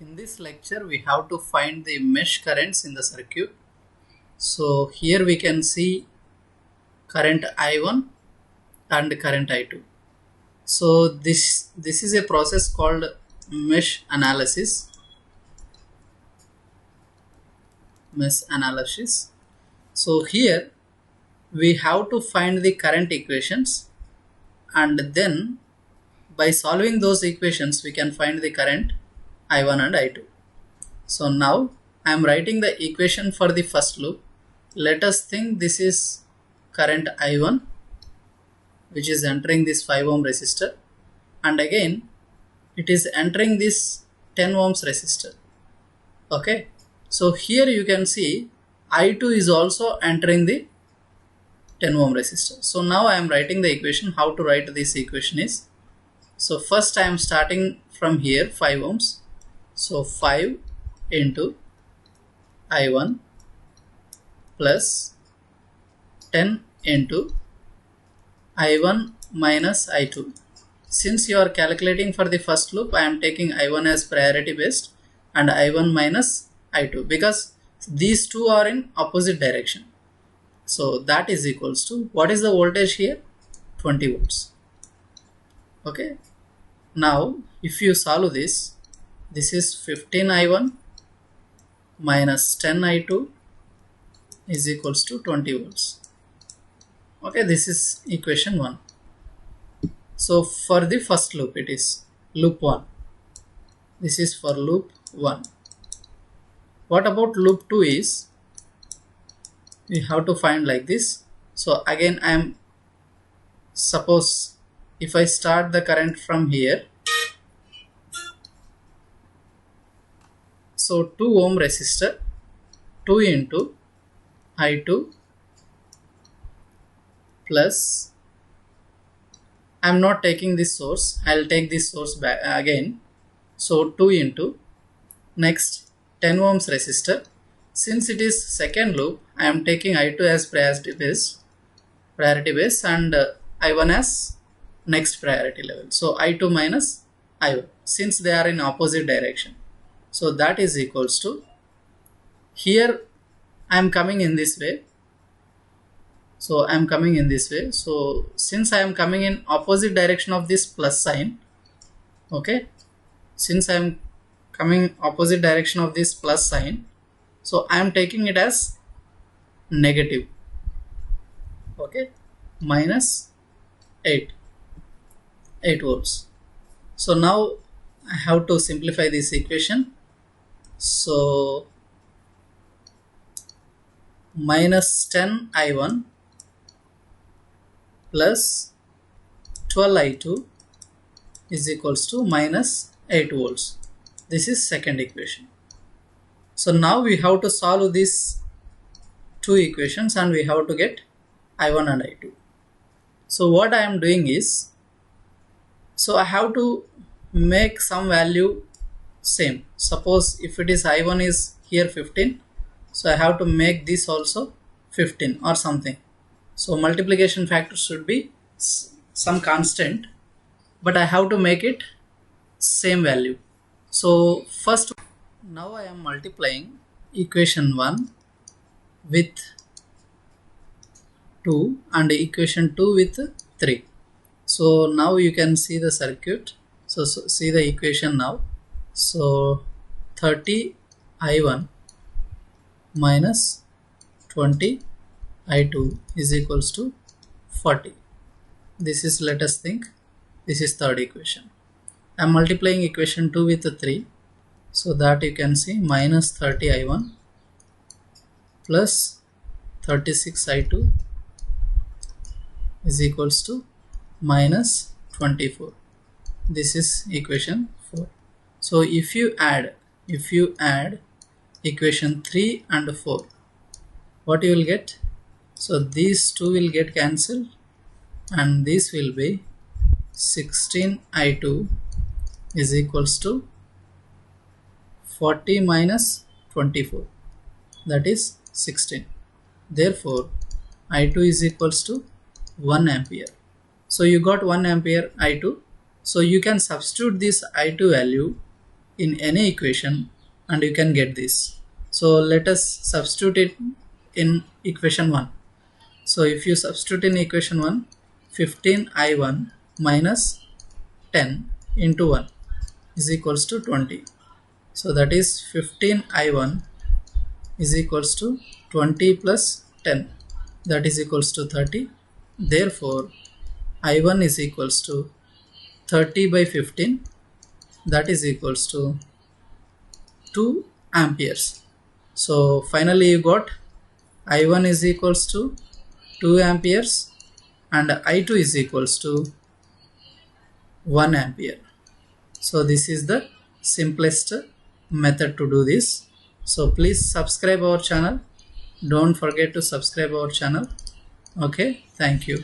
In this lecture, we have to find the mesh currents in the circuit. So here we can see current I1 and current I2. So this is a process called mesh analysis. So here we have to find the current equations, and then by solving those equations we can find the current I1 and I2. So now I am writing the equation for the first loop. Let us think this is current I1 which is entering this 5 ohm resistor, and again it is entering this 10 ohms resistor. Okay, so here you can see I2 is also entering the 10 ohm resistor. So now I am writing the equation. How to write this equation is, so first I am starting from here 5 ohms. So 5 into I1 plus 10 into I1 minus I2. Since you are calculating for the first loop, I am taking I1 as priority based and I1 minus I2 because these two are in opposite direction. So that is equals to, what is the voltage here? 20 volts. Okay. Now if you solve this, this is 15 I1 minus 10 I2 is equals to 20 volts. Okay, this is equation 1. So for the first loop it is loop 1. This is for loop 1. What about loop 2 is, we have to find like this. So again I am, suppose if I start the current from here, so 2 ohm resistor, 2 into I2 plus, I am not taking this source, I will take this source back again. So 2 into, next 10 ohms resistor. Since it is second loop, I am taking I2 as priority base and I1 as next priority level. So I2 minus I1, since they are in opposite direction. So that is equals to, here I am coming in this way. So I am coming in this way. So since I am coming in opposite direction of this plus sign, okay, since I am coming opposite direction of this plus sign, so I am taking it as negative. Okay, minus 8 volts. So now I have to simplify this equation. So minus 10 I1 plus 12 I2 is equals to minus 8 volts. This is second equation. So now we have to solve these two equations and we have to get I1 and I2. So what I am doing is, so I have to make some value same. Suppose if it is I1 is here 15, so I have to make this also 15 or something. So multiplication factor should be some constant, but I have to make it same value. So first, now I am multiplying equation 1 with 2 and equation 2 with 3. So now you can see the circuit. So see the equation now. So 30 I1 minus 20 I2 is equals to 40. This is, let us think, this is third equation. I am multiplying equation 2 with 3. So that you can see minus 30 I1 plus 36 I2 is equals to minus 24. This is equation 4. So if you add equation 3 and 4, what you will get? So these two will get cancelled and this will be 16 I2 is equals to 40 minus 24, that is 16. Therefore I2 is equals to 1 ampere. So you got 1 ampere I2. So you can substitute this I2 value in any equation and you can get this. So let us substitute it in equation 1. So if you substitute in equation 1, 15i1 minus 10 into 1 is equals to 20. So that is 15i1 is equals to 20 plus 10, that is equals to 30. Therefore i1 is equals to 30 by 15, that is equals to 2 amperes. So finally you got i1 is equals to 2 amperes and i2 is equals to 1 ampere. So this is the simplest method to do this. So please subscribe our channel. Don't forget to subscribe our channel. Okay, thank you.